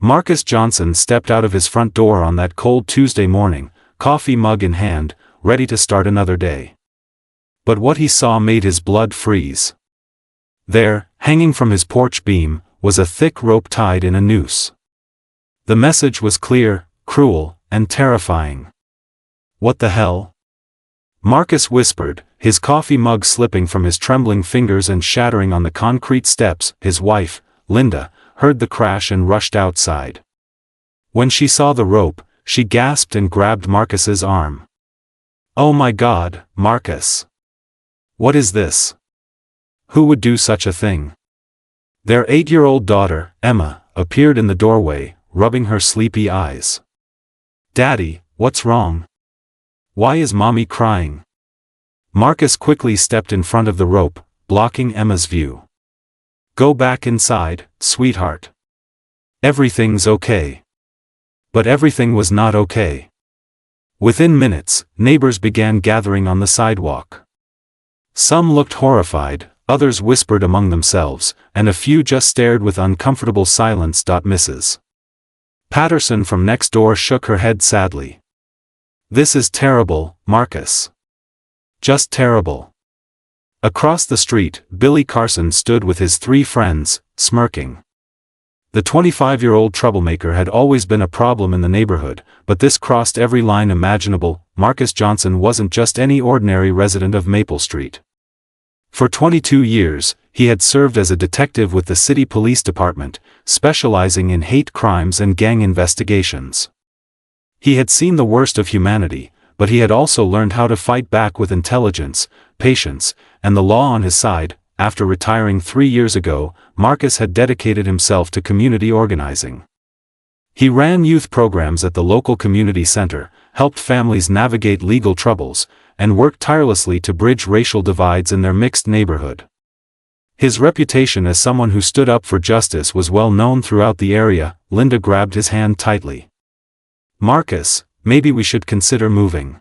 Marcus Johnson stepped out of his front door on that cold Tuesday morning, coffee mug in hand, ready to start another day. But what he saw made his blood freeze. There, hanging from his porch beam, was a thick rope tied in a noose. The message was clear, cruel, and terrifying. "What the hell?" Marcus whispered, his coffee mug slipping from his trembling fingers and shattering on the concrete steps. His wife, Linda, heard the crash and rushed outside. When she saw the rope, she gasped and grabbed Marcus's arm. "Oh my God, Marcus! What is this? Who would do such a thing?" Their 8-year-old daughter, Emma, appeared in the doorway, rubbing her sleepy eyes. "Daddy, what's wrong? Why is Mommy crying?" Marcus quickly stepped in front of the rope, blocking Emma's view. "Go back inside, sweetheart. Everything's okay." But everything was not okay. Within minutes, neighbors began gathering on the sidewalk. Some looked horrified, others whispered among themselves, and a few just stared with uncomfortable silence. Mrs. Patterson from next door shook her head sadly. "This is terrible, Marcus. Just terrible." Across the street, Billy Carson stood with his 3 friends, smirking. The 25-year-old troublemaker had always been a problem in the neighborhood, but this crossed every line imaginable. Marcus Johnson wasn't just any ordinary resident of Maple Street. For 22 years, he had served as a detective with the city police department, specializing in hate crimes and gang investigations. He had seen the worst of humanity, but he had also learned how to fight back with intelligence, patience, and the law on his side. After retiring 3 years ago, Marcus had dedicated himself to community organizing. He ran youth programs at the local community center, helped families navigate legal troubles, and worked tirelessly to bridge racial divides in their mixed neighborhood. His reputation as someone who stood up for justice was well known throughout the area. Linda grabbed his hand tightly. "Marcus, maybe we should consider moving.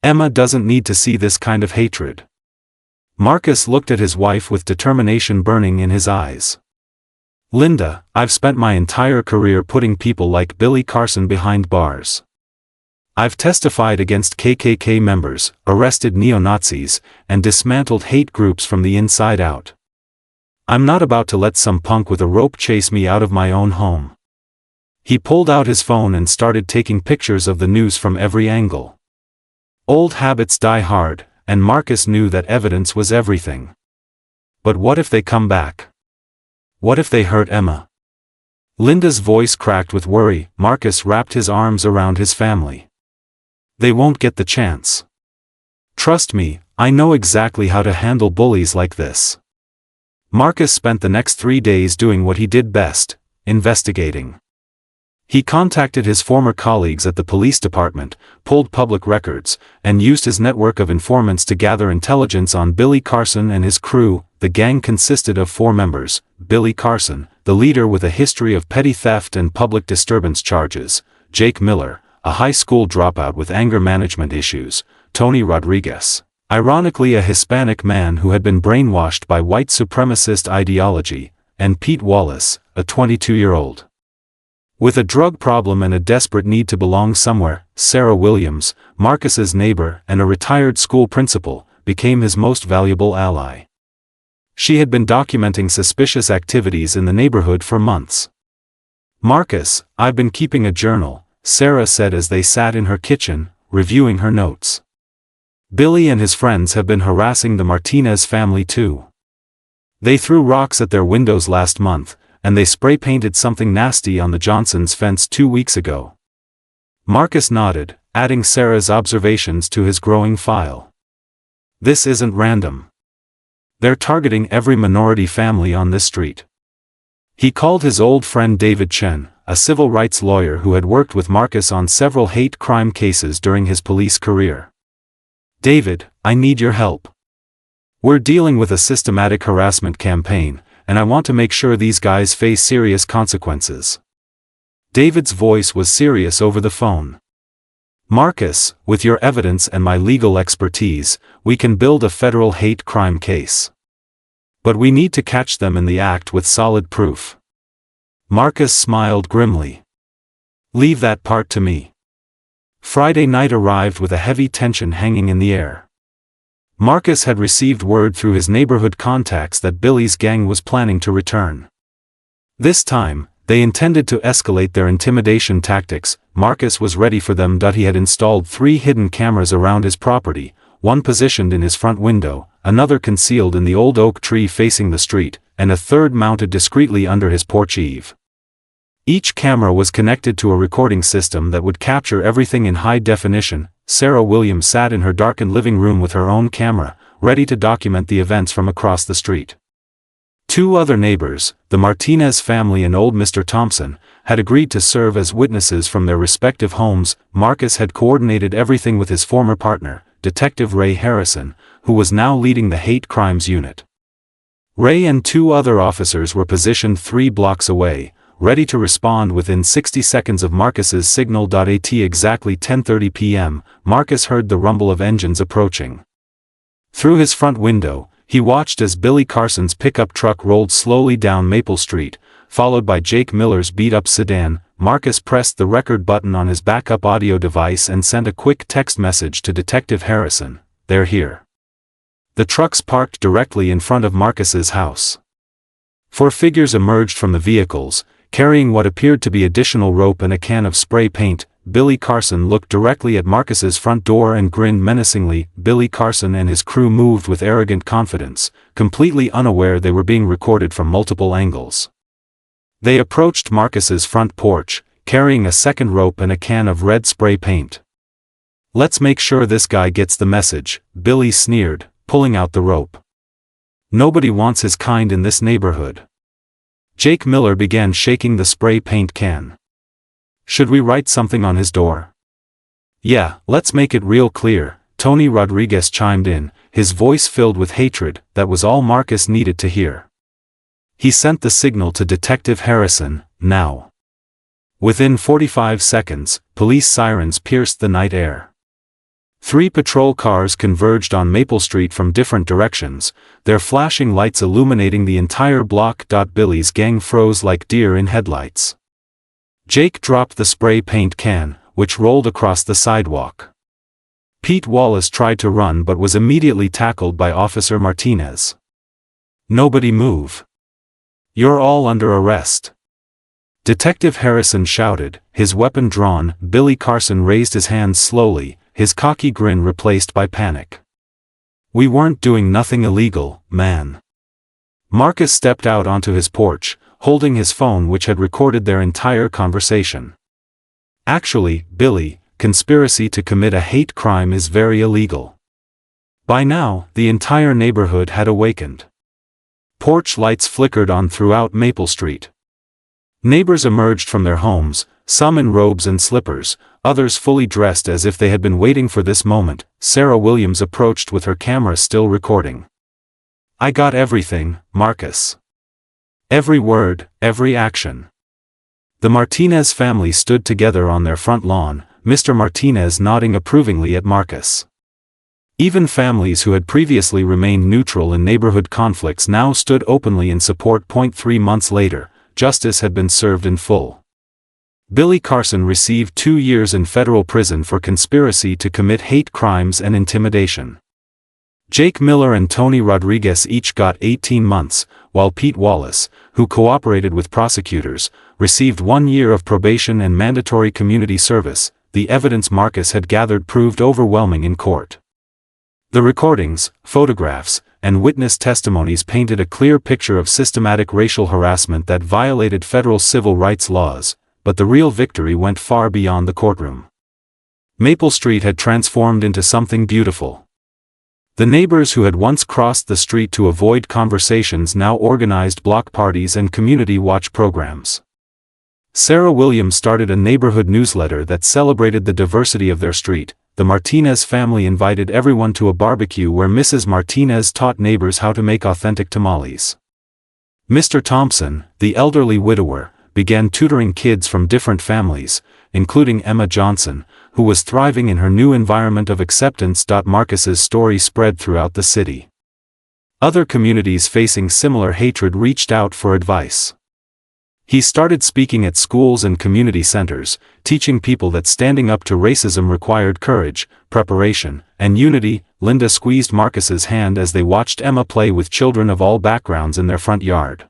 Emma doesn't need to see this kind of hatred." Marcus looked at his wife with determination burning in his eyes. "Linda, I've spent my entire career putting people like Billy Carson behind bars. I've testified against KKK members, arrested neo-Nazis, and dismantled hate groups from the inside out. I'm not about to let some punk with a rope chase me out of my own home." He pulled out his phone and started taking pictures of the news from every angle. Old habits die hard, and Marcus knew that evidence was everything. But what if they come back? What if they hurt Emma? Linda's voice cracked with worry. Marcus wrapped his arms around his family. "They won't get the chance. Trust me, I know exactly how to handle bullies like this." Marcus spent the next 3 days doing what he did best, investigating. He contacted his former colleagues at the police department, pulled public records, and used his network of informants to gather intelligence on Billy Carson and his crew. The gang consisted of 4 members: Billy Carson, the leader with a history of petty theft and public disturbance charges; Jake Miller, a high school dropout with anger management issues; Tony Rodriguez, ironically a Hispanic man who had been brainwashed by white supremacist ideology; and Pete Wallace, a 22-year-old. With a drug problem and a desperate need to belong somewhere, Sarah Williams, Marcus's neighbor and a retired school principal, became his most valuable ally. She had been documenting suspicious activities in the neighborhood for months. "Marcus, I've been keeping a journal," Sarah said as they sat in her kitchen, reviewing her notes. "Billy and his friends have been harassing the Martinez family too. They threw rocks at their windows last month, and they spray-painted something nasty on the Johnsons' fence 2 weeks ago." Marcus nodded, adding Sarah's observations to his growing file. "This isn't random. They're targeting every minority family on this street." He called his old friend David Chen, a civil rights lawyer who had worked with Marcus on several hate crime cases during his police career. "David, I need your help. We're dealing with a systematic harassment campaign, and I want to make sure these guys face serious consequences." David's voice was serious over the phone. "Marcus, with your evidence and my legal expertise, we can build a federal hate crime case. But we need to catch them in the act with solid proof." Marcus smiled grimly. Leave that part to me. Friday night arrived with a heavy tension hanging in the air. Marcus had received word through his neighborhood contacts that Billy's gang was planning to return. This time, they intended to escalate their intimidation tactics. Marcus was ready for them. He had installed 3 hidden cameras around his property, one positioned in his front window, another concealed in the old oak tree facing the street, and a third mounted discreetly under his porch eave. Each camera was connected to a recording system that would capture everything in high definition. Sarah Williams sat in her darkened living room with her own camera, ready to document the events from across the street. 2 other neighbors, the Martinez family and old Mr. Thompson, had agreed to serve as witnesses from their respective homes. Marcus had coordinated everything with his former partner, Detective Ray Harrison, who was now leading the hate crimes unit. Ray and 2 other officers were positioned 3 blocks away, ready to respond within 60 seconds of Marcus's signal. At exactly 10:30 p.m., Marcus heard the rumble of engines approaching. Through his front window, he watched as Billy Carson's pickup truck rolled slowly down Maple Street, followed by Jake Miller's beat-up sedan. Marcus pressed the record button on his backup audio device and sent a quick text message to Detective Harrison. They're here. The trucks parked directly in front of Marcus's house. 4 figures emerged from the vehicles, carrying what appeared to be additional rope and a can of spray paint. Billy Carson looked directly at Marcus's front door and grinned menacingly. Billy Carson and his crew moved with arrogant confidence, completely unaware they were being recorded from multiple angles. They approached Marcus's front porch, carrying a second rope and a can of red spray paint. Let's make sure this guy gets the message, Billy sneered, pulling out the rope. Nobody wants his kind in this neighborhood. Jake Miller began shaking the spray paint can. Should we write something on his door? Yeah, let's make it real clear, Tony Rodriguez chimed in, his voice filled with hatred. That was all Marcus needed to hear. He sent the signal to Detective Harrison, now. Within 45 seconds, police sirens pierced the night air. 3 patrol cars converged on Maple Street from different directions, their flashing lights illuminating the entire block. Billy's gang froze like deer in headlights. Jake dropped the spray paint can, which rolled across the sidewalk. Pete Wallace tried to run but was immediately tackled by Officer Martinez. Nobody move. You're all under arrest. Detective Harrison shouted, his weapon drawn. Billy Carson raised his hands slowly, his cocky grin replaced by panic. We weren't doing nothing illegal, man. Marcus stepped out onto his porch, holding his phone which had recorded their entire conversation. Actually, Billy, conspiracy to commit a hate crime is very illegal. By now, the entire neighborhood had awakened. Porch lights flickered on throughout Maple Street. Neighbors emerged from their homes, some in robes and slippers, others fully dressed as if they had been waiting for this moment. Sarah Williams approached with her camera still recording. I got everything, Marcus. Every word, every action. The Martinez family stood together on their front lawn, Mr. Martinez nodding approvingly at Marcus. Even families who had previously remained neutral in neighborhood conflicts now stood openly in support. 3 months later, justice had been served in full. Billy Carson received 2 years in federal prison for conspiracy to commit hate crimes and intimidation. Jake Miller and Tony Rodriguez each got 18 months, while Pete Wallace, who cooperated with prosecutors, received 1 year of probation and mandatory community service. The evidence Marcus had gathered proved overwhelming in court. The recordings, photographs, and witness testimonies painted a clear picture of systematic racial harassment that violated federal civil rights laws, but the real victory went far beyond the courtroom. Maple Street had transformed into something beautiful. The neighbors who had once crossed the street to avoid conversations now organized block parties and community watch programs. Sarah Williams started a neighborhood newsletter that celebrated the diversity of their street. The Martinez family invited everyone to a barbecue where Mrs. Martinez taught neighbors how to make authentic tamales. Mr. Thompson, the elderly widower, began tutoring kids from different families, including Emma Johnson, who was thriving in her new environment of acceptance. Marcus's story spread throughout the city. Other communities facing similar hatred reached out for advice. He started speaking at schools and community centers, teaching people that standing up to racism required courage, preparation, and unity. Linda squeezed Marcus's hand as they watched Emma play with children of all backgrounds in their front yard.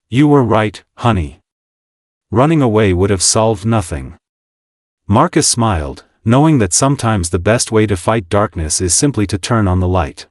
"You were right, honey. Running away would have solved nothing." Marcus smiled, knowing that sometimes the best way to fight darkness is simply to turn on the light.